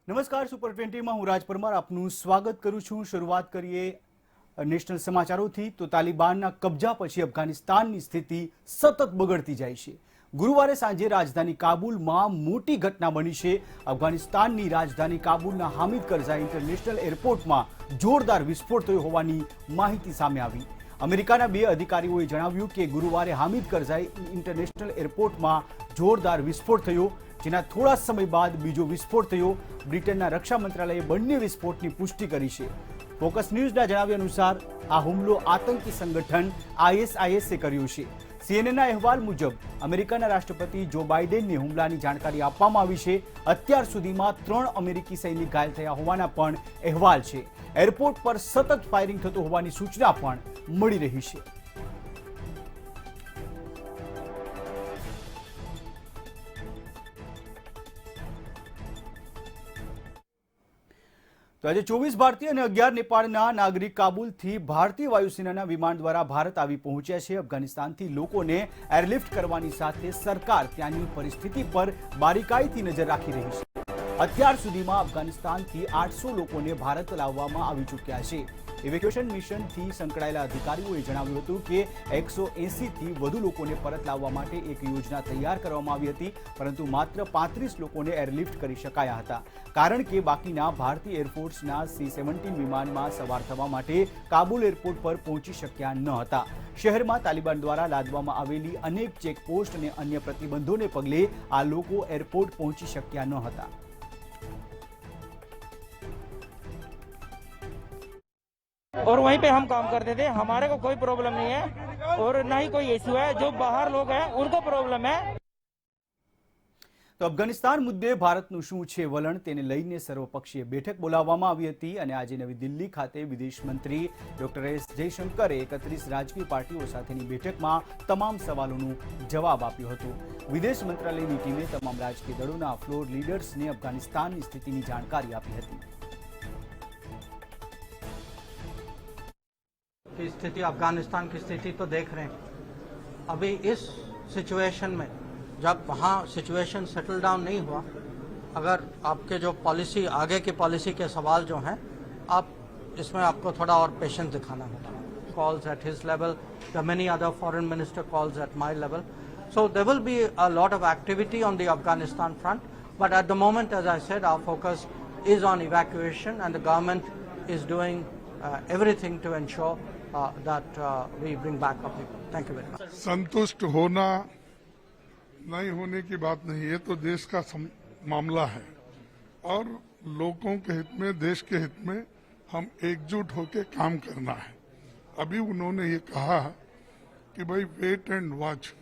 નમસ્કાર, સુપર 20 માં હું રાજ પરમાર આપનું સ્વાગત કરું છું। શરૂઆત કરીએ નેશનલ સમાચારોથી। તો તાલિબાનના કબજા પછી અફઘાનિસ્તાનની સ્થિતિ સતત બગડતી જાય છે। ગુરુવારે સાંજે રાજધાની કાબુલમાં મોટી ઘટના બની છે। અફઘાનિસ્તાનની રાજધાની કાબુલના હામિદ કરઝાઈ ઇન્ટરનેશનલ એરપોર્ટમાં જોરદાર વિસ્ફોટ થયો હોવાની માહિતી સામે આવી। અમેરિકાના બે અધિકારીઓએ જણાવ્યું કે ગુરુવારે હામિદ કરઝાઈ ઇન્ટરનેશનલ એરપોર્ટમાં જોરદાર વિસ્ફોટ થયો, જેના થોડા સમય બાદ બીજો વિસ્ફોટ થયો। બ્રિટનના રક્ષા મંત્રાલયે બંને વિસ્ફોટની પુષ્ટિ કરી છે। ફોકસ ન્યૂઝના જણાવ્યા અનુસાર આ હુમલો આતંકી સંગઠન ISISએ કર્યો છે। CNNના અહેવાલ મુજબ અમેરિકાના રાષ્ટ્રપતિ જો બાઇડેનને હુમલાની જાણકારી આપવામાં આવી છે। અત્યાર સુધીમાં 3 અમેરિકી સૈનિક ઘાયલ થયા હોવાના પણ અહેવાલ છે। એરપોર્ટ પર સતત ફાયરિંગ થતું હોવાની સૂચના પણ મળી રહી છે। તો આજે 24 ભારતીય અને 11 નેપાળના નાગરિક કાબુલથી ભારતીય વાયુસેનાના વિમાન દ્વારા ભારત આવી પહોંચ્યા છે। અફઘાનિસ્તાનથી લોકોને એરલિફ્ટ કરવાની સાથે સરકાર ત્યાંની પરિસ્થિતિ પર બારીકાઈથી નજર રાખી રહી છે। અત્યાર સુધીમાં અફઘાનિસ્તાનથી 800 લોકોને ભારત લાવવામાં આવી ચૂક્યા છે। ઇવેક્યુએશન મિશનથી સંકળાયેલા અધિકારીઓએ જણાવ્યું હતું કે 180થી વધુ લોકોને પરત લાવવા માટે એક યોજના તૈયાર કરવામાં આવી હતી, પરંતુ માત્ર 35 લોકોને એરલિફ્ટ કરી શકાયા હતા, કારણ કે બાકીના ભારતીય એરફોર્સના C-17 વિમાનમાં સવાર થવા માટે કાબુલ એરપોર્ટ પર પહોંચી શક્યા ન હતા। શહેરમાં તાલિબાન દ્વારા લાદવામાં આવેલી અનેક ચેકપોસ્ટ અને અન્ય પ્રતિબંધોને પગલે આ લોકો એરપોર્ટ પહોંચી શક્યા ન હતા। और वहीं पे हम काम करते थे। हमारे को कोई प्रॉब्लम नहीं है और ना ही कोई इश्यू है। जो बाहर लोग हैं उनको प्रॉब्लम है। તો અફઘાનિસ્તાન મુદ્દે ભારતનું શું છે વલણ, તેને લઈને સર્વપક્ષીય બેઠક બોલાવવામાં આવી હતી અને આજે નવી દિલ્હી ખાતે વિદેશ મંત્રી ડોક્ટર S જયશંકરે 31 રાજકીય પાર્ટીઓ સાથેની બેઠકમાં તમામ સવાલોનો જવાબ આપ્યો હતો। વિદેશ મંત્રાલયની ટીમે તમામ રાજકીય દળોના ફ્લોર લીડર્સને અફઘાનિસ્તાનની સ્થિતિની જાણકારી આપી હતી। की स्थिति, अफगानिस्तान की स्थिति तो देख रहे हैं। अभी इस सिचुएशन में जब वहाँ सिचुएशन सेटल डाउन नहीं हुआ, अगर आपके जो पॉलिसी आगे की पॉलिसी के सवाल जो हैं, आप इसमें आपको थोड़ा और पेशेंस दिखाना होगा। Calls at his level, the many other foreign minister calls at my level, so there will be a lot of activity on the Afghanistan front, but at the moment as I said our focus is on evacuation and the government is doing everything to ensure that we bring back our people. Thank you very much. संतुष्ट होना नहीं होने की बात नहीं, ये तो देश का मामला है और लोगों के हित में, देश के हित में हम एकजुट होकर काम करना है। अभी उन्होंने ये कहा कि भाई वेट एंड वॉच,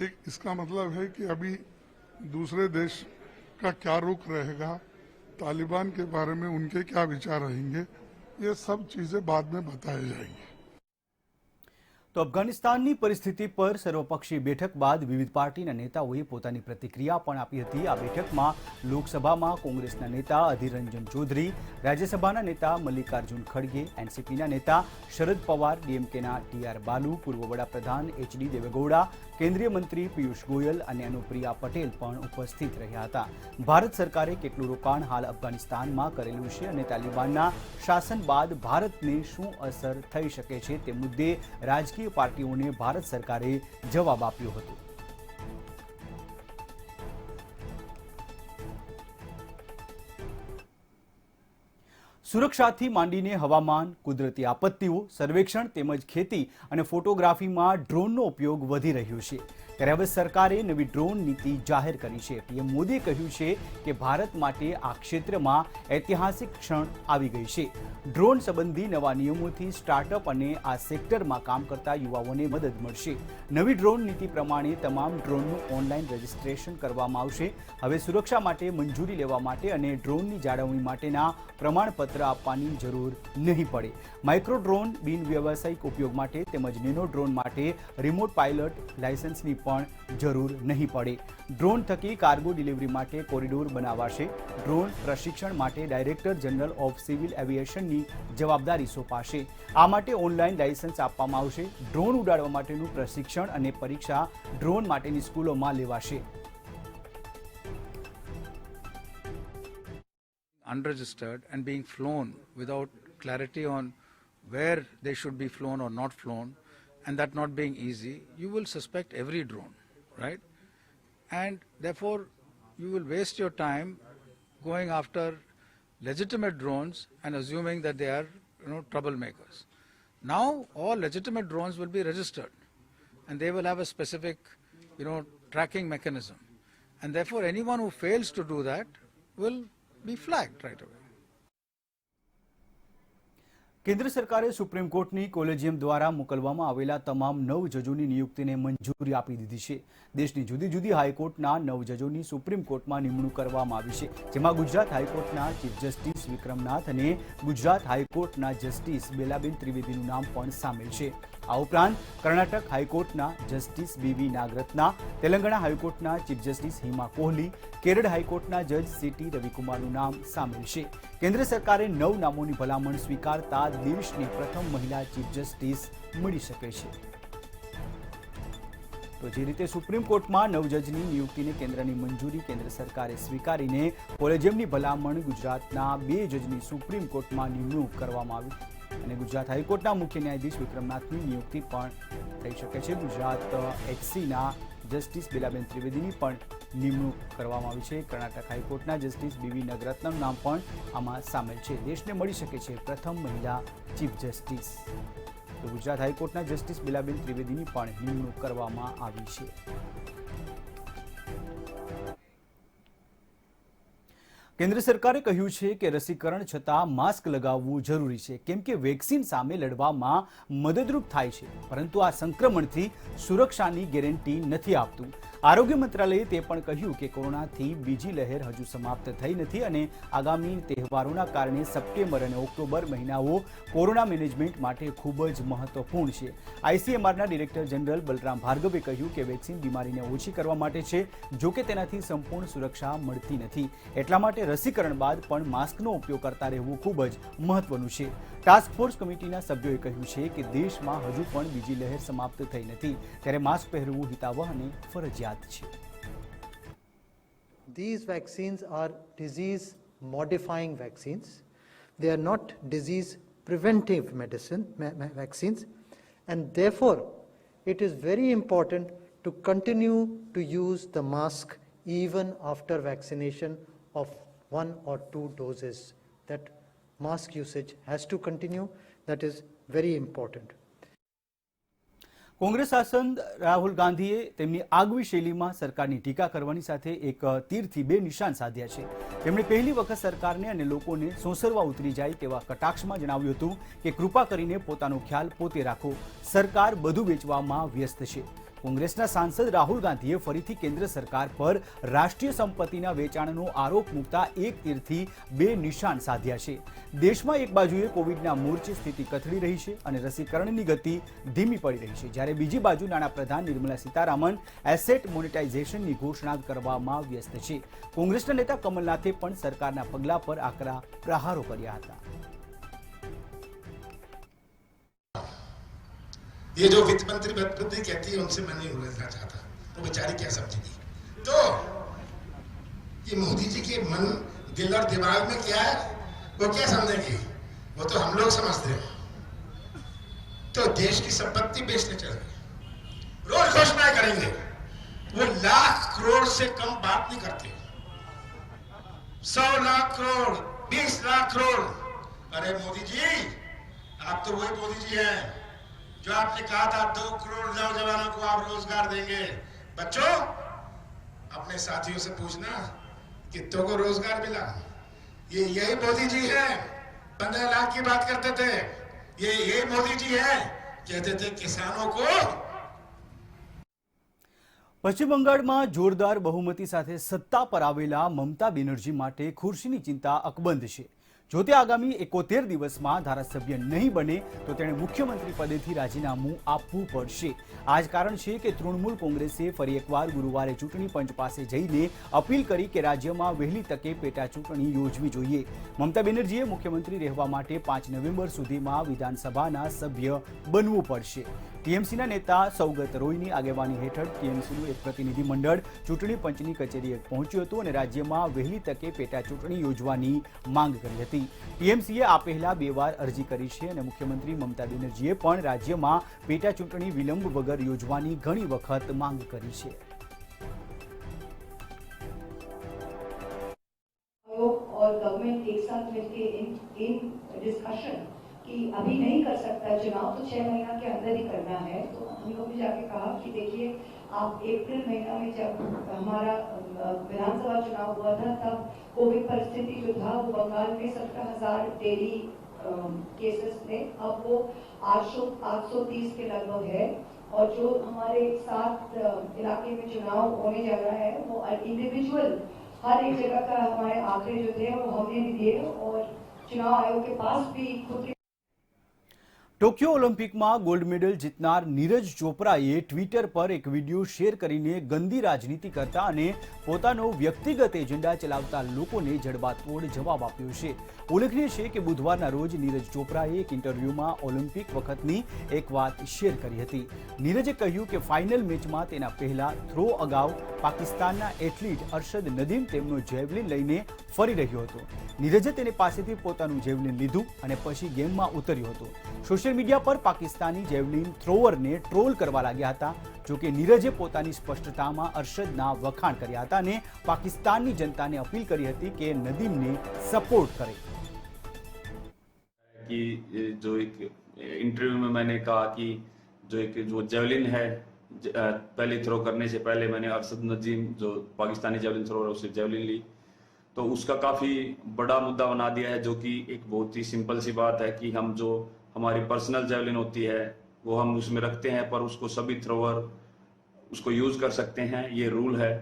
एक इसका मतलब है कि अभी दूसरे देश का क्या रुख रहेगा, तालिबान के बारे में उनके क्या विचार रहेंगे, ये सब चीजें बाद में बताई जाएंगी। તો અફઘાનિસ્તાનની પરિસ્થિતિ પર સર્વપક્ષીય બેઠક બાદ વિવિધ પાર્ટીના નેતાઓએ પોતાની પ્રતિક્રિયા પણ આપી હતી। આ બેઠકમાં લોકસભામાં કોંગ્રેસના નેતા અધીર રંજન ચૌધરી, રાજ્યસભાના નેતા મલ્લિકાર્જુન ખડગે, એનસીપીના નેતા શરદ પવાર, ડીએમકેના TR બાલુ, પૂર્વ વડાપ્રધાન HD દેવેગૌડા, કેન્દ્રીય મંત્રી પિયુષ ગોયલ અને અનુપ્રિયા પટેલ પણ ઉપસ્થિત રહ્યા હતા। ભારત સરકારે કેટલું રોકાણ હાલ અફઘાનિસ્તાનમાં કરેલું છે અને તાલિબાનના શાસન બાદ ભારતને શું અસર થઈ શકે છે તે મુદ્દે રાજકીય પાર્ટીઓને ભારત સરકારે જવાબ આપ્યો હતો। સુરક્ષાથી માંડીને હવામાન, કુદરતી આપત્તિઓ, સર્વેક્ષણ તેમજ ખેતી અને ફોટોગ્રાફીમાં ડ્રોનનો ઉપયોગ વધી રહ્યો છે। ત્યારે હવે સરકારે નવી ડ્રોન નીતિ જાહેર કરી છે। પીએમ મોદીએ કહ્યું છે કે ભારત માટે આ ક્ષેત્રમાં ઐતિહાસિક ક્ષણ આવી ગઈ છે। ડ્રોન સંબંધી નવા નિયમોથી સ્ટાર્ટઅપ અને આ સેક્ટરમાં કામ કરતા યુવાઓને મદદ મળશે। નવી ડ્રોન નીતિ પ્રમાણે તમામ ડ્રોનનું ઓનલાઈન રજિસ્ટ્રેશન કરવામાં આવશે। હવે સુરક્ષા માટે મંજૂરી લેવા માટે અને ડ્રોનની જાળવણી માટેના પ્રમાણપત્ર આપવાની જરૂર નહીં પડે। માઇક્રો ડ્રોન બિન વ્યવસાયિક ઉપયોગ માટે તેમજ નેનો ડ્રોન માટે રિમોટ પાયલટ લાયસન્સની પણ જરૂર નહીં પડે। ડ્રોન થકી કાર્ગો ડિલિવરી માટે કોરિડોર બનાવાશે। ડ્રોન પ્રશિક્ષણ માટે ડાયરેક્ટર જનરલ ઓફ સિવિલ એવિએશનની જવાબદારી સોંપાશે। આ માટે ઓનલાઈન લાયસન્સ આપવામાં આવશે। ડ્રોન ઉડાડવા માટેનું પ્રશિક્ષણ અને પરીક્ષા ડ્રોન માટેની સ્કૂલોમાં લેવાશે। unregistered and being flown without clarity on where they should be flown or not flown, and that not being easy, you will suspect every drone, right? And therefore, you will waste your time going after legitimate drones and assuming that they are, troublemakers. Now, all legitimate drones will be registered, and they will have a specific, tracking mechanism. And therefore, anyone who fails to do that will be flagged right away. કેન્દ્ર સરકારે supreme કોર્ટની collegium દ્વારા મોકલવામાં આવેલા તમામ 9 જજોની નિયુક્તિને મંજૂરી આપી દીધી છે. દેશની જુદી જુદી હાઈકોર્ટના 9 જજોની સુપ્રીમ કોર્ટમાં નિમણૂક કરવામાં આવી છે, જેમાં ગુજરાત હાઈકોર્ટના ચીફ જસ્ટિસ વિક્રમનાથ અને ગુજરાત હાઈકોર્ટના જસ્ટિસ બેલાબેન ત્રિવેદીનું નામ પણ સામેલ છે. આ ઉપરાંત કર્ણાટક હાઈકોર્ટના જસ્ટિસ બીવી નાગરત્ના, તેલંગાણા હાઈકોર્ટના ચીફ જસ્ટિસ હિમા કોહલી, કેરળ હાઈકોર્ટના જજ સીટી રવિકુમારનું નામ સામેલ છે. કેન્દ્ર સરકારે 9 નામોની ભલામણ સ્વીકારતા દેશની પ્રથમ મહિલા ચીફ જસ્ટિસ મળી શકે છે. તો જે રીતે સુપ્રીમ કોર્ટમાં 9 જજની નિયુક્તિને કેન્દ્રની મંજૂરી કેન્દ્ર સરકારે સ્વીકારીને કોલેજિયમની ભલામણ ગુજરાતના 2 જજની સુપ્રીમ કોર્ટમાં નિમણૂક કરવામાં આવી અને ગુજરાત હાઈકોર્ટના મુખ્ય ન્યાયાધીશ વિક્રમનાથની નિયુક્તિ પણ થઈ શકે છે. ગુજરાત એચસીના જસ્ટિસ બેલાબેન ત્રિવેદીની પણ નિમણૂક કરવામાં આવી છે. કર્ણાટક હાઈકોર્ટના જસ્ટિસ બીવી નાગરત્નમનું નામ પણ આમાં સામેલ છે. દેશને મળી શકે છે પ્રથમ મહિલા ચીફ જસ્ટિસ. તો ગુજરાત હાઈકોર્ટના જસ્ટિસ બેલાબેન ત્રિવેદીની પણ નિમણૂક કરવામાં આવી છે. કેન્દ્ર સરકારે કહ્યું છે કે રસીકરણ છતાં માસ્ક લગાવવું જરૂરી છે, કેમ કે વેક્સિન સામે લડવામાં મદદરૂપ થાય છે, પરંતુ આ સંક્રમણથી સુરક્ષાની ગેરંટી નથી આપતું. આરોગ્ય મંત્રાલયે તે પણ કહ્યું કે કોરોનાથી બીજી લહેર હજુ સમાપ્ત થઈ નથી અને આગામી તહેવારોના કારણે સપ્ટેમ્બર અને ઓક્ટોબર મહિનાઓ કોરોના મેનેજમેન્ટ માટે ખૂબ જ મહત્વપૂર્ણ છે. આઈસીએમઆરના ડિરેક્ટર જનરલ બલરામ ભાર્ગવે કહ્યું કે વેક્સિન બીમારીને ઓછી કરવા માટે છે, જો કે તેનાથી સંપૂર્ણ સુરક્ષા મળતી નથી. એટલા માટે રસીકરણ બાદ પણ માસ્કનો ઉપયોગ કરતા રહેવું ખૂબ જ મહત્વનું છે. ટાસ્ક ફોર્સ કમિટીના સભ્યોએ કહ્યું છે કે દેશમાં હજુ પણ બીજી લહેર સમાપ્ત થઈ નથી, ત્યારે માસ્ક પહેરવું હિતાવહ અને ફરજિયાત છે. These vaccines are disease modifying vaccines. They are not disease preventive vaccines, and therefore it is very important to continue to use the mask even after vaccination of 1 or 2 doses. That mask usage has to continue. That is very important. Congress સાંસદ રાહુલ ગાંધીએ તેમની આગવી શૈલીમાં સરકારની ટીકા કરવાની સાથે એક તીરથી 2 નિશાન સાધ્યા છે. તેમણે પહેલી વખત સરકારને અને લોકોને સોંસરવા ઉતરી જાય તેવા કટાક્ષમાં જણાવ્યું હતું કે કૃપા કરીને પોતાનો ખ્યાલ પોતે રાખો, સરકાર બધું વેચવામાં વ્યસ્ત છે. કોંગ્રેસના સાંસદ રાહુલ ગાંધીએ ફરીથી કેન્દ્ર સરકાર પર રાષ્ટ્રીય સંપત્તિના વેચાણનો આરોપ મૂકતા એક તીરથી 2 નિશાન સાધ્યા છે. દેશમાં એક બાજુએ કોવિડના મોરચે સ્થિતિ કથળી રહી છે અને રસીકરણની ગતિ ધીમી પડી રહી છે, જ્યારે બીજી બાજુ નાણાપ્રધાન નિર્મલા સીતારામન એસેટ મોનેટાઇઝેશનની ઘોષણા કરવામાં વ્યસ્ત છે. કોંગ્રેસના નેતા કમલનાથે પણ સરકારના પગલા પર આકરા પ્રહારો કર્યા હતા. ये जो वित्त मंत्री बदबुद्धि कहती है उनसे मैं नहीं उलझना चाहता, वो बेचारी क्या समझेगी. तो ये मोदी जी के मन, दिल और दिमाग में क्या है वो क्या समझेगी, वो तो हम लोग समझते हैं. तो देश की संपत्ति बेचने चल रहे, रोज घोषणाएं करेंगे, वो लाख करोड़ से कम बात नहीं करते. 100 लाख करोड़, 20 लाख करोड़. अरे मोदी जी, आप तो वही मोदी जी हैं जो आपने कहा था 2 करोड़ नौजवानों को आप रोजगार देंगे. बच्चों, अपने साथियों से पूछना कितनों को रोजगार मिला. ये यही मोदी जी हैं 15 लाख की बात करते थे. ये यही मोदी जी हैं कहते थे किसानों को. પશ્ચિમ બંગાળમાં જોરદાર બહુમતી સાથે સત્તા પર આવેલા મમતા બેનર્જી માટે ખુરશીની ચિંતા અકબંધ છે. જો તે આગામી 71 દિવસમાં ધારાસભ્ય નહીં બને તો તેણે મુખ્યમંત્રી પદેથી રાજીનામું આપવું પડશે. આ જ કારણ છે કે તૃણમૂલ કોંગ્રેસે ફરી એકવાર ગુરુવારે ચૂંટણી પંચ પાસે જઈને અપીલ કરી કે રાજ્યમાં વહેલી તકે પેટા ચૂંટણી યોજવી જોઈએ. મમતા બેનર્જીએ મુખ્યમંત્રી રહેવા માટે 5 નવેમ્બર સુધીમાં વિધાનસભાના સભ્ય બનવું પડશે. ટીએમસીના નેતા સૌગત રોયની આગેવાની હેઠળ ટીએમસીનું એક પ્રતિનિધિ મંડળ ચૂંટણી પંચની કચેરીએ પહોંચ્યું હતું અને રાજ્યમાં વહેલી તકે પેટા ચૂંટણી યોજવાની માંગ કરી હતી. ટીએમસીએ આ પહેલા 2 વાર અરજી કરી છે અને મુખ્યમંત્રી મમતા બેનર્જીએ પણ રાજ્યમાં પેટા ચૂંટણી વિલંબ વગર યોજવાની ઘણી વખત માંગ કરી છે. और गवर्नमेंट एक साथ मिलके इन डिस्कशन कि अभी नहीं कर सकता चुनाव तो 6 महीना के अंदर ही करना है. तो हम लोग ने जाके कहा कि देखिए आप अप्रैल महीना में जब हमारा विधानसभा चुनाव हुआ था तब कोविड परिस्थिति जो था वो बंगाल में 17,000 डेली केसेस थे. अब वो 830 के लगभग है और जो हमारे 7 इलाके में चुनाव होने जा रहा है वो इंडिविजुअल हर एक जगह का हमारे आंकड़े जो थे वो हमने भी दिए और चुनाव आयोग के पास भी खुद के ટોક્યો ઓલિમ્પિકમાં ગોલ્ડ મેડલ જીતનાર નીરજ ચોપરાએ ટ્વિટર પર એક વિડીયો શેર કરીને ગંદી રાજનીતિ કરતા અને પોતાનો વ્યક્તિગત એજન્ડા ચલાવતા લોકોને જડબાતોડ જવાબ આપ્યો છે. ઉલ્લેખનીય છે કે બુધવારના રોજ નીરજ ચોપરાએ એક ઇન્ટરવ્યુમાં ઓલિમ્પિક વખતની એક વાત શેર કરી હતી. નીરજે કહ્યું કે ફાઇનલ મેચમાં તેના પહેલા થ્રો અગાઉ પાકિસ્તાનના એથ્લીટ અરશદ નદીમ તેમનો જેવલિન લઈને ફરી રહ્યો હતો. નીરજે તેની પાસેથી પોતાનું જેવલિન લીધું અને પછી ગેમમાં ઉતર્યો હતો. સોશિયલ મીડિયા પર પાકિસ્તાની જેવલિન થ્રોવરને ટ્રોલ કરવા લાગ્યા હતા. જોકે નીરજે પોતાની સ્પષ્ટતામાં અરશદના વખાણ કર્યા હતા અને પાકિસ્તાનની જનતાને અપીલ કરી હતી કે નદીમને સપોર્ટ કરે. कि जो एक इंटरव्यू में मैंने कहा कि जो जेवलिन है पहले थ्रो करने से पहले मैंने अरशद नदीम जो पाकिस्तानी जेवलिन थ्रोअर है उससे जेवलिन ली तो उसका काफ़ी बड़ा मुद्दा बना दिया है जो कि एक बहुत ही सिंपल सी बात है कि हम जो हमारी पर्सनल जेवलिन होती है वो हम उसमें रखते हैं पर उसको सभी थ्रोअर उसको यूज़ कर सकते हैं, ये रूल है.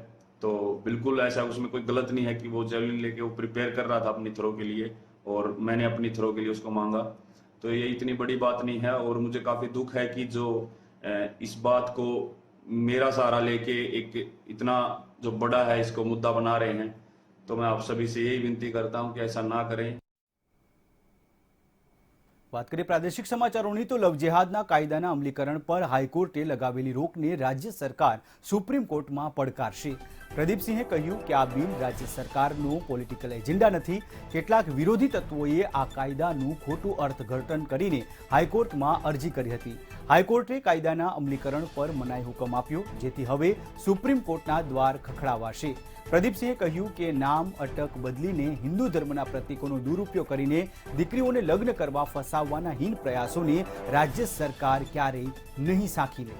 तो बिल्कुल ऐसा उसमें कोई गलत नहीं है कि वो जेवलिन लेके वो प्रिपेयर कर रहा था अपनी थ्रो के लिए और मैंने अपनी थ्रो के लिए उसको मांगा. तो ये इतनी बड़ी बात नहीं है और मुझे काफ़ी दुख है कि जो इस बात को मेरा सहारा लेके एक इतना जो बड़ा है इसको मुद्दा बना रहे हैं. तो मैं आप सभी से यही विनती करता हूँ कि ऐसा ना करें. વાત કરીએ પ્રાદેશિક સમાચારોની તો લવ જેહાદના કાયદાના અમલીકરણ પર હાઈકોર્ટે લગાવેલી રોકને રાજ્ય સરકાર સુપ્રીમ કોર્ટમાં પડકારશે. પ્રદીપસિંહે કહ્યું કે આ બિલ રાજ્ય સરકારનો પોલિટિકલ એજન્ડા નથી. કેટલાક વિરોધી તત્વોએ આ કાયદાનું ખોટું અર્થઘટન કરીને હાઈકોર્ટમાં અરજી કરી હતી. હાઈકોર્ટે કાયદાના અમલીકરણ પર મનાઈ હુકમ આપ્યો જેથી હવે સુપ્રીમ કોર્ટના દ્વાર ખખડાવાશે. પ્રદીપસિંહે કહ્યું કે નામ અટક બદલીને હિન્દુ ધર્મના પ્રતીકોનો દુરુપયોગ કરીને દીકરીઓને લગ્ન કરવા ફસાવવાના હીન પ્રયાસોને રાજ્ય સરકાર ક્યારેય નહીં સાંખી લે.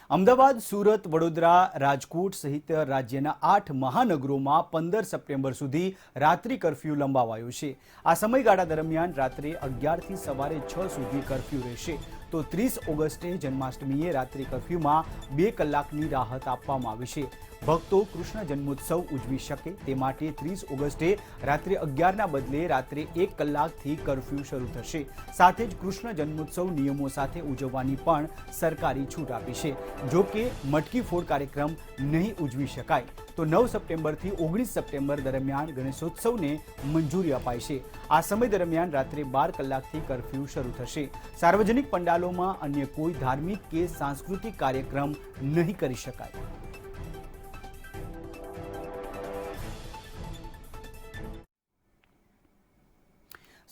અમદાવાદ, સુરત, વડોદરા, રાજકોટ સહિત રાજ્યના 8 મહાનગરોમાં 15 સપ્ટેમ્બર સુધી રાત્રિ કર્ફ્યુ લંબાવાયો છે. આ સમયગાળા દરમિયાન રાત્રે 11 થી સવારે 6 સુધી કર્ફ્યુ રહેશે. તો 30 ઓગસ્ટે જન્માષ્ટમીએ રાત્રિ કર્ફ્યુમાં 2 કલાકની રાહત આપવામાં આવી છે. ભક્તો કૃષ્ણ જન્મોત્સવ ઉજવી શકે તે માટે 30 ઓગસ્ટે રાત્રે 11ના બદલે રાત્રે 1 કલાકથી કર્ફ્યુ શરૂ થશે. સાથે જ કૃષ્ણ જન્મોત્સવ નિયમો સાથે ઉજવવાની પણ સરકારી છૂટ આપી છે. જો કે મટકી ફોડ કાર્યક્રમ નહીં ઉજવી શકાય. તો 9 સપ્ટેમ્બરથી 19 સપ્ટેમ્બર દરમિયાન ગણેશોત્સવને મંજૂરી અપાઈ છે. આ સમય દરમિયાન રાત્રે 12 કલાકથી કર્ફ્યુ શરૂ થશે. સાર્વજનિક પંડાલોમાં અન્ય કોઈ ધાર્મિક કે સાંસ્કૃતિક કાર્યક્રમ નહીં કરી શકાય.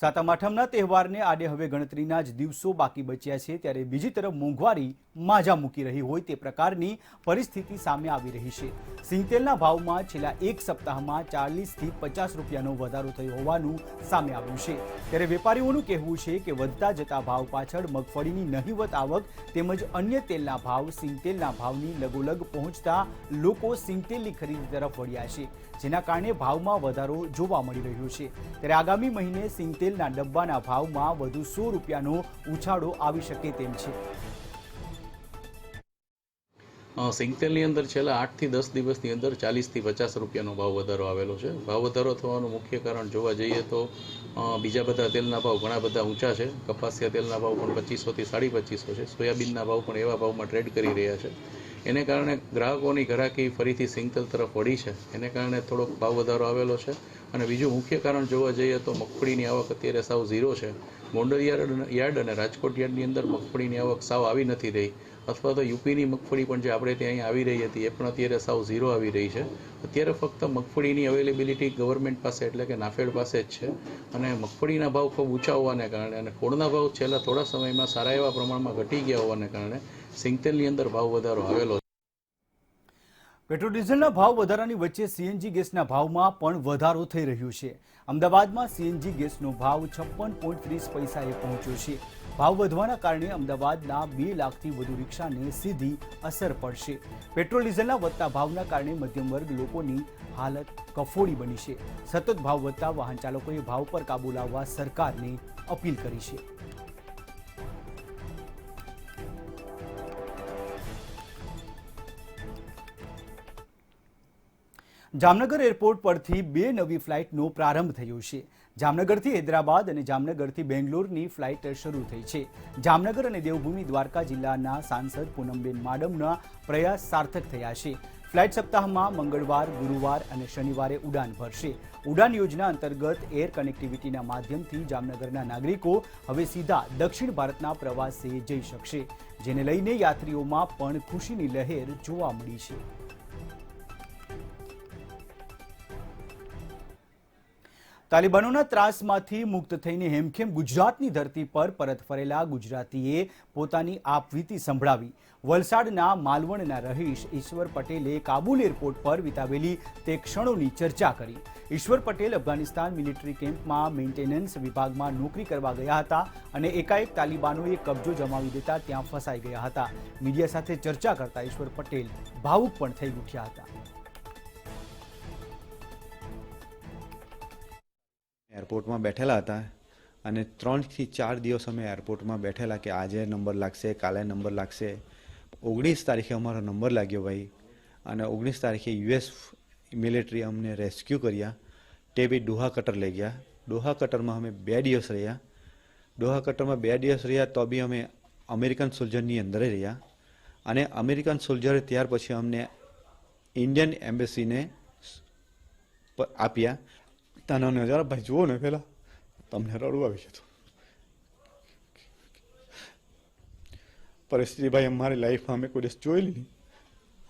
સાતમ આઠમના તહેવારને આડે હવે ગણતરીના જ દિવસો બાકી બચ્યા છે ત્યારે બીજી તરફ મોંઘવારી માજા મૂકી રહી હોય તે પ્રકારની પરિસ્થિતિ સામે આવી રહી છે. સિંગતેલના ભાવમાં છેલ્લા એક સપ્તાહમાં 40 થી 50 રૂપિયાનો વધારો થયો હોવાનું સામે આવ્યું છે. ત્યારે વેપારીઓનું કહેવું છે કે વધતા જતા ભાવ પાછળ મગફળીની નહિવત આવક તેમજ અન્ય તેલના ભાવ સિંગતેલના ભાવની લગોલગ પહોંચતા લોકો સિંગતેલની ખરીદી તરફ વળ્યા છે, જેના કારણે ભાવમાં વધારો જોવા મળી રહ્યો છે. ત્યારે આગામી મહિને સિંગતેલના ડબ્બાના ભાવમાં વધુ 100 રૂપિયાનો ઉછાળો આવી શકે તેમ છે. સિંગતેલની અંદર છેલ્લા 8 થી 10 દિવસની અંદર 40 થી 50 રૂપિયાનો ભાવ વધારો આવેલો છે. ભાવ વધારો થવાનું મુખ્ય કારણ જોવા જઈએ તો બીજા બધા તેલના ભાવ ઘણા બધા ઊંચા છે. કપાસિયા તેલના ભાવ પણ 2500 થી 2550 છે. સોયાબીનના ભાવ પણ એવા ભાવમાં ટ્રેડ કરી રહ્યા છે. એને કારણે ગ્રાહકોની ઘરાકી ફરીથી સિંગતેલ તરફ વળી છે. એને કારણે થોડોક ભાવ વધારો આવેલો છે. અને બીજું મુખ્ય કારણ જોવા જઈએ તો મગફળીની આવક અત્યારે સાવ ઝીરો છે. ગોંડલ યાર્ડ અને રાજકોટ યાર્ડની અંદર મગફળીની આવક સાવ આવી નથી રહી, અથવા તો યુપીની મગફળી પણ જે આપણે ત્યાં આવી રહી હતી એ પણ અત્યારે સાવ ઝીરો આવી રહી છે. અત્યારે ફક્ત મગફળીની અવેલેબિલિટી ગવર્મેન્ટ પાસે એટલે કે નાફેડ પાસે જ છે. અને મગફળીના ભાવ ખૂબ ઊંચા હોવાને કારણે અને ખોળના ભાવ છેલ્લા થોડા સમયમાં સારા એવા પ્રમાણમાં ઘટી ગયા હોવાને કારણે સિંગતેલની અંદર ભાવ વધારો આવેલો છે. પેટ્રોલ ડીઝલના ભાવ વધારાની વચ્ચે સીએનજી ગેસના ભાવમાં પણ વધારો થઈ રહ્યો છે. અમદાવાદમાં સીએનજી ગેસનો ભાવ 56.30 પૈસાએ પહોંચ્યો છે. ભાવ વધવાના કારણે અમદાવાદના 2 લાખથી વધુ રિક્ષાને સીધી અસર પડશે. પેટ્રોલ ડીઝલના વધતા ભાવના કારણે મધ્યમ વર્ગ લોકોની હાલત કફોડી બની છે. સતત ભાવ વધતા વાહન ચાલકોએ ભાવ પર કાબુ લાવવા સરકારને અપીલ કરી છે. જામનગર એરપોર્ટ પરથી 2 નવી ફ્લાઇટનો પ્રારંભ થયો છે. જામનગરથી હૈદરાબાદ અને જામનગરથી બેંગ્લોરની ફ્લાઇટ શરૂ થઈ છે. જામનગર અને દેવભૂમિ દ્વારકા જિલ્લાના સાંસદ પૂનમબેન માડમના પ્રયાસ સાર્થક થયા છે. ફ્લાઇટ સપ્તાહમાં મંગળવાર, ગુરુવાર અને શનિવારે ઉડાન ભરશે. ઉડાન યોજના અંતર્ગત એર કનેક્ટિવિટીના માધ્યમથી જામનગરના નાગરિકો હવે સીધા દક્ષિણ ભારતના પ્રવાસે જઈ શકશે, જેને લઈને યાત્રીઓમાં પણ ખુશીની લહેર જોવા મળી છે. તાલિબાનોના ત્રાસમાંથી મુક્ત થઈને હેમખેમ ગુજરાતની ધરતી પર પરત ફરેલા ગુજરાતીએ પોતાની આપવીતી સંભળાવી. વલસાડના માલવણના રહીશ ઈશ્વર પટેલે કાબુલ એરપોર્ટ પર વિતાવેલી તે ક્ષણોની ચર્ચા કરી. ઈશ્વર પટેલ અફઘાનિસ્તાન મિલિટરી કેમ્પમાં મેન્ટેનન્સ વિભાગમાં નોકરી કરવા ગયા હતા અને એકાએક તાલિબાનોએ કબજો જમાવી દેતા ત્યાં ફસાઈ ગયા હતા. મીડિયા સાથે ચર્ચા કરતા ઈશ્વર પટેલ ભાવુક પણ થઈ ઉઠ્યા હતા. એરપોર્ટમાં બેઠેલા હતા અને 3 થી 4 દિવસ અમે એરપોર્ટમાં બેઠેલા કે આજે નંબર લાગશે, કાલે નંબર લાગશે. 19 તારીખે અમારો નંબર લાગ્યો ભાઈ, અને 19 તારીખે યુએસ મિલિટરી અમને રેસ્ક્યુ કર્યા. તે બી ડોહા કટર લઈ ગયા. ડોહા કટરમાં અમે 2 દિવસ રહ્યા. ડોહા કટરમાં 2 દિવસ રહ્યા તો બી અમે અમેરિકન સોલ્જરની અંદર રહ્યા, અને અમેરિકન સોલ્જરે ત્યાર પછી અમને ઇન્ડિયન એમ્બેસીને આપ્યા. તાનો નજારા ભાઈ જુઓ ને, પહેલાં તમને રડવું આવી જતું. પરિસ્થિતિ ભાઈ અમારી લાઈફમાં અમે કોઈ દિવસ જોયેલી નહીં.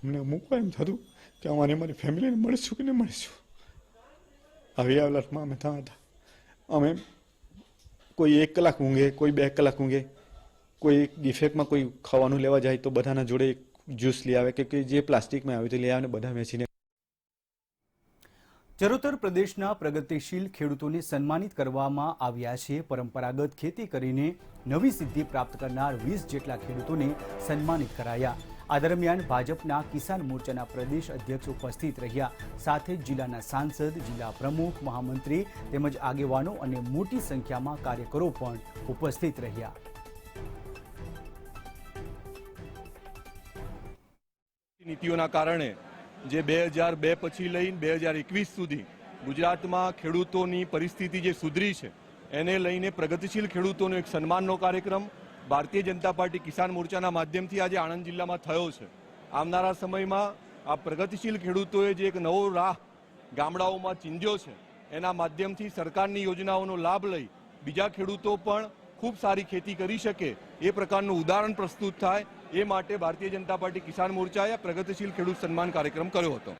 અમને મૂકવા એમ થતું કે અમારી ફેમિલીને મળીશું કે નહીં મળીશું. આવી હાલતમાં અમે ત્યાં હતા. અમે કોઈ 1 કલાક ઊંઘે, કોઈ 2 કલાક ઊંઘે, કોઈ ડિફેક્ટમાં કોઈ ખાવાનું લેવા જાય તો બધાના જોડે જ્યુસ લઈ આવે કે જે પ્લાસ્ટિકમાં આવે તો લઈ આવે ને બધા વેચીને. ચરોતર પ્રદેશના પ્રગતિશીલ ખેડૂતોને સન્માનિત કરવામાં આવ્યા છે. પરંપરાગત ખેતી કરીને નવી સિદ્ધિ પ્રાપ્ત કરનાર 20 જેટલા ખેડૂતોને સન્માનિત કરાયા. આ દરમિયાન ભાજપના કિસાન મોરચાના પ્રદેશ અધ્યક્ષ ઉપસ્થિત રહ્યા. સાથે જ જિલ્લાના સાંસદ, જિલ્લા પ્રમુખ, મહામંત્રી તેમજ આગેવાનો અને મોટી સંખ્યામાં કાર્યકરો પણ ઉપસ્થિત રહ્યા. નીતિઓના કારણે જે 2002 પછી લઈને 2021 સુધી ગુજરાતમાં ખેડૂતોની પરિસ્થિતિ જે સુધરી છે, એને લઈને પ્રગતિશીલ ખેડૂતોનો એક સન્માનનો કાર્યક્રમ ભારતીય જનતા પાર્ટી કિસાન મોરચાના માધ્યમથી આજે આણંદ જિલ્લામાં થયો છે. આવનારા સમયમાં આ પ્રગતિશીલ ખેડૂતોએ જે એક નવો રાહ ગામડાઓમાં ચીંધ્યો છે, એના માધ્યમથી સરકારની યોજનાઓનો લાભ લઈ બીજા ખેડૂતો પણ ખૂબ સારી ખેતી કરી શકે એ પ્રકારનું ઉદાહરણ પ્રસ્તુત થાય, એ માટે ભારતીય જનતા પાર્ટી કિસાન મોરચાએ પ્રગતિશીલ ખેડૂત સન્માન કાર્યક્રમ કર્યો હતો.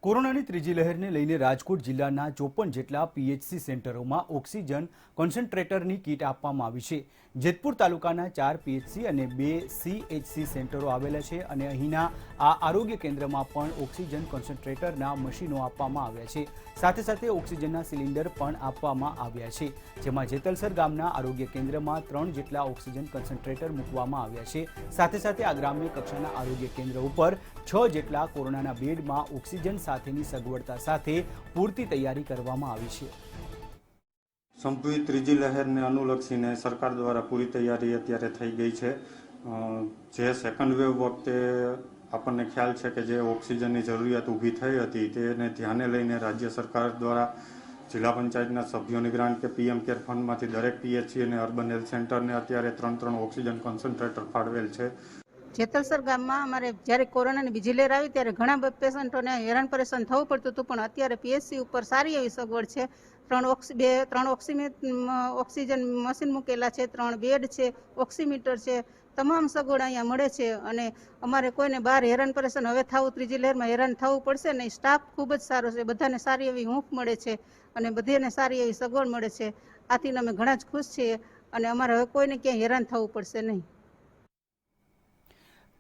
કોરોનાની ત્રીજી લહેરને લઈને રાજકોટ જિલ્લાના 54 જેટલા પીએચસી સેન્ટરોમાં ઓક્સિજન કોન્સન્ટ્રેટરની કીટ આપવામાં આવી છે. જેતપુર તાલુકાના 4 પીએચસી અને 2 સીએચસી સેન્ટરો આવેલા છે અને અહીંના આ આરોગ્ય કેન્દ્રમાં પણ ઓક્સિજન કોન્સન્ટ્રેટરના મશીનો આપવામાં આવ્યા છે. સાથે સાથે ઓક્સિજનના સિલિન્ડર પણ આપવામાં આવ્યા છે. જેમાં જેતલસર ગામના આરોગ્ય કેન્દ્રમાં 3 જેટલા ઓક્સિજન કોન્સન્ટ્રેટર મૂકવામાં આવ્યા છે. સાથે સાથે આ ગ્રામ્ય કક્ષાના આરોગ્ય કેન્દ્ર ઉપર 6 જેટલા કોરોનાના બેડમાં ઓક્સિજન સાથેની સગવડતા સાથે પૂરતી તૈયારી કરવામાં આવી છે. સંભવિત ત્રીજી લહેરને અનુલક્ષીને સરકાર દ્વારા પૂરી તૈયારી અત્યારે થઈ ગઈ છે. જે સેકન્ડ વેવ વખતે આપણને ખ્યાલ છે કે જે ઓક્સિજનની જરૂરિયાત ઊભી થઈ હતી તેને ધ્યાને લઈને રાજ્ય સરકાર દ્વારા જિલ્લા પંચાયતના સભ્યોની ગ્રાન્ટ કે પીએમ કેર ફંડમાંથી દરેક પીએચસી અને અર્બન હેલ્થ સેન્ટરને અત્યારે 3 ઓક્સિજન કોન્સન્ટ્રેટર ફાળવેલ છે. જેતલસર ગામમાં અમારે જ્યારે કોરોનાની બીજી લહેર આવી ત્યારે ઘણા પેશન્ટોને હેરાન પરેશાન થવું પડતું હતું, પણ અત્યારે પીએચસી ઉપર સારી એવી સગવડ છે. 3 ઓક્સિજન મશીન મૂકેલા છે, 3 બેડ છે, ઓક્સીમીટર છે, તમામ સગવડ અહીંયા મળે છે. અને અમારે કોઈને બહાર હેરાન પરેશાન હવે થવું, ત્રીજી લહેરમાં હેરાન થવું પડશે નહીં. સ્ટાફ ખૂબ જ સારો છે, બધાને સારી એવી હૂંફ મળે છે અને બધાને સારી એવી સગવડ મળે છે. આથી અમે ઘણા જ ખુશ છીએ અને અમારે હવે કોઈને ક્યાંય હેરાન થવું પડશે નહીં.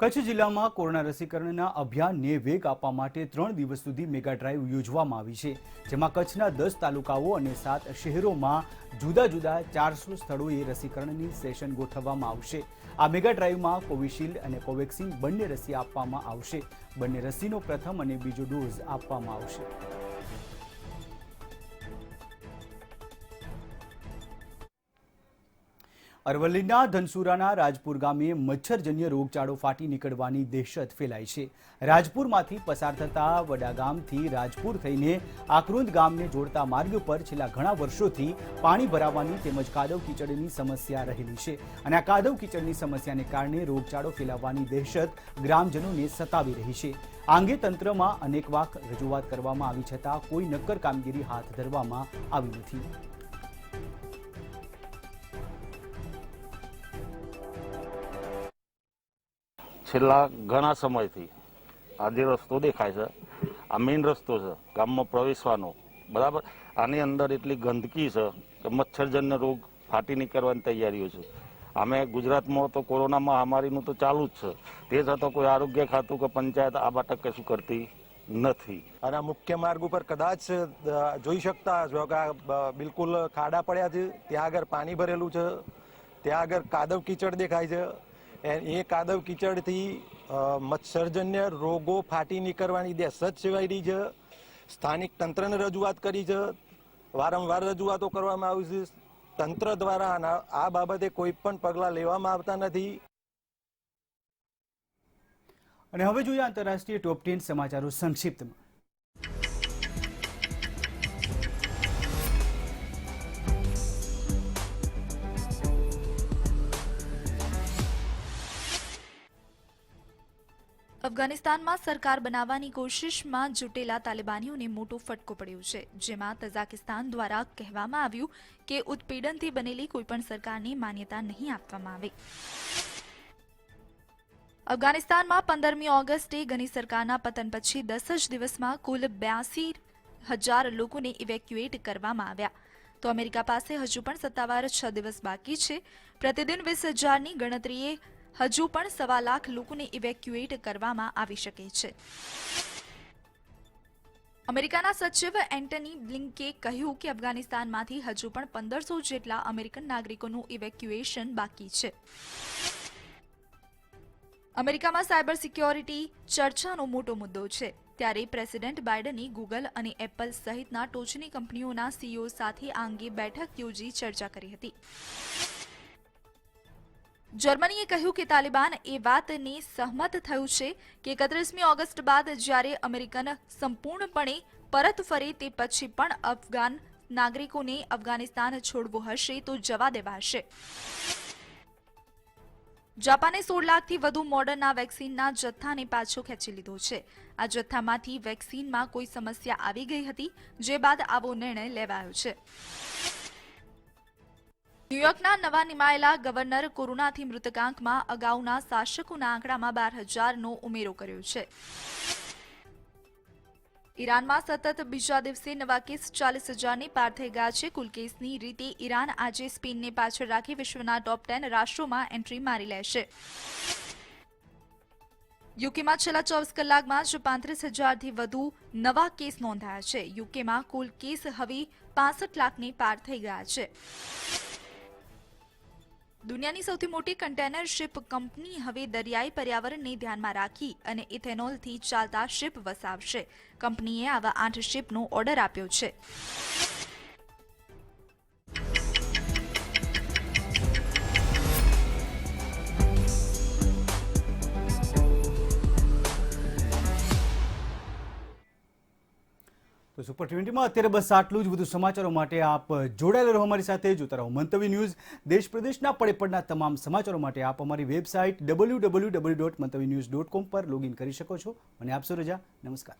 કચ્છ જિલ્લામાં કોરોના રસીકરણના અભિયાનને વેગ આપવા માટે 3 દિવસ સુધી મેગા ડ્રાઈવ યોજવામાં આવી છે, જેમાં કચ્છના 10 તાલુકાઓ અને 7 શહેરોમાં જુદા જુદા 400 સ્થળોએ રસીકરણની સેશન ગોઠવવામાં આવશે. આ મેગા ડ્રાઈવમાં કોવિશિલ્ડ અને કોવેક્સિન બંને રસી આપવામાં આવશે. બંને રસીનો પ્રથમ અને બીજો ડોઝ આપવામાં આવશે. અરવલ્લીના ધનસુરાના રાજપુર ગામે મચ્છરજન્ય રોગચાળો ફાટી નીકળવાની દહેશત ફેલાઈ છે. રાજપુરમાંથી પસાર થતા વડાગામથી રાજપુર થઈને આકરોંદ ગામને જોડતા માર્ગ પર છેલ્લા ઘણા વર્ષોથી પાણી ભરાવાની તેમજ કાદવ કીચડની સમસ્યા રહેલી છે અને આ કાદવ કીચડની સમસ્યાને કારણે રોગચાળો ફેલાવવાની દહેશત ગ્રામજનોને સતાવી રહી છે. આ અંગે તંત્રમાં અનેક વાર રજૂઆત કરવામાં આવી છતાં કોઈ નક્કર કામગીરી હાથ ધરવામાં આવી નથી. છેલ્લા ઘણા સમયથી આ જે રસ્તો દેખાય છે, આ મેઇન રસ્તો છે ગામમાં પ્રવેશવાનો, બરાબર. આની અંદર એટલી ગંદકી છે કે મચ્છરજન્ય રોગ ફાટી નીકળવાની તૈયારીઓ છે. અમે ગુજરાતમાં તો કોરોના મહામારીનું તો ચાલુ જ છે, તે છતાં કોઈ આરોગ્ય ખાતું કે પંચાયત આ માટે કશું કરતી નથી. અને મુખ્ય માર્ગ ઉપર કદાચ જોઈ શકતા હશો કે બિલકુલ ખાડા પડ્યા છે, ત્યાં આગળ પાણી ભરેલું છે, ત્યાં આગળ કાદવ કીચડ દેખાય છે. એ કાદવ કીચડથી મચ્છરજન્ય રોગો ફાટી નીકળવાની દહેશત સેવાઈ રહી છે. સ્થાનિક તંત્રને રજૂઆત કરી છે, વારંવાર રજૂઆતો કરવામાં આવી છે. તંત્ર દ્વારા આ બાબતે કોઈ પણ પગલાં લેવામાં આવતા નથી. અને હવે જોઈએ આંતરરાષ્ટ્રીય ટોપ 10 સમાચારો સંક્ષિપ્તમાં. અફઘાનિસ્તાનમાં સરકાર બનાવવાની કોશિશમાં જુટેલા તાલિબાનીઓને મોટો ફટકો પડ્યો છે, જેમાં તઝાકિસ્તાન દ્વારા કહેવામાં આવ્યું કે ઉત્પીડનથી બનેલી કોઈપણ સરકારને માન્યતા નહીં આપવામાં આવે. અફઘાનિસ્તાનમાં 15મી ઓગસ્ટે ગની સરકારના પતન પછી 10 જ દિવસમાં કુલ 82,000 લોકોને ઇવેક્યુએટ કરવામાં આવ્યા. તો અમેરિકા પાસે હજુ પણ સત્તાવાર 6 દિવસ બાકી છે. પ્રતિદિન 20,000ની ગણતરીએ હજુ પણ 1.25 લાખ લોકોને ઇવેક્યુએટ કરવામાં આવી શકે છે. અમેરિકાના સચિવ એન્ટની બ્લિંકે કહ્યું કે અફઘાનિસ્તાનમાંથી હજુ પણ 1500 જેટલા અમેરિકન નાગરિકોનું ઇવેક્યુએશન બાકી છે. અમેરિકામાં સાયબર સિક્યોરિટી ચર્ચાનો મોટો મુદ્દો છે, ત્યારે પ્રેસિડેન્ટ બાઇડને ગૂગલ અને એપલ સહિતના ટોચની કંપનીઓના સીઈઓ સાથે આ અંગે બેઠક યોજી ચર્ચા કરી હતી. જર્મનીએ કહ્યું કે તાલિબાન એ વાતને સહમત થયું છે કે 31મી ઓગસ્ટ બાદ જ્યારે અમેરિકન સંપૂર્ણપણે પરત ફરે તે પછી પણ અફઘાન નાગરિકોને અફઘાનિસ્તાન છોડવું હશે તો જવા દેવાશે. જાપાને 16 લાખથી વધુ મોડર્ના વેક્સિનના જથ્થાને પાછો ખેંચી લીધો છે. આ જથ્થામાંથી વેક્સિનમાં કોઈ સમસ્યા આવી ગઈ હતી, જે બાદ આવો નિર્ણય લેવાયો છે. ન્યૂયોર્કના નવા નિમાયેલા ગવર્નર કોરોનાથી મૃતકાંકમાં અગાઉના શાસકોના આંકડામાં 12,000નો ઉમેરો કર્યો છે. ઈરાનમાં સતત બીજા દિવસે નવા કેસ 40,000ને પાર થઈ ગયા છે. કુલ કેસની રીતે ઈરાન આજે સ્પેનને પાછળ રાખી વિશ્વના ટોપ 10 રાષ્ટ્રોમાં એન્ટ્રી મારી લેશે. યુકેમાં છેલ્લા 24 કલાકમાં જ 35,000થી વધુ નવા કેસ નોંધાયા છે. યુકેમાં કુલ કેસ હવે 65 લાખને પાર થઈ ગયા છે. દુનિયાની સૌથી મોટી કન્ટેનર શિપ કંપની હવે દરિયાઈ પર્યાવરણને ધ્યાનમાં રાખી અને ઇથેનોલથી ચાલતા શિપ વસાવશે. કંપનીએ આવા 8 શિપનો ઓર્ડર આપ્યો છે. તો સુપર 20માં અત્યારે બસ આટલું જ. વધુ સમાચારો માટે આપ જોડાયેલા રહો અમારી સાથે. જોતા રહો મંતવ્ય ન્યૂઝ. દેશ પ્રદેશના પડે પડના તમામ સમાચારો માટે આપ અમારી વેબસાઇટ www.mantavyanews.com પર લોગિન કરી શકો છો. અને આપશો રજા. નમસ્કાર.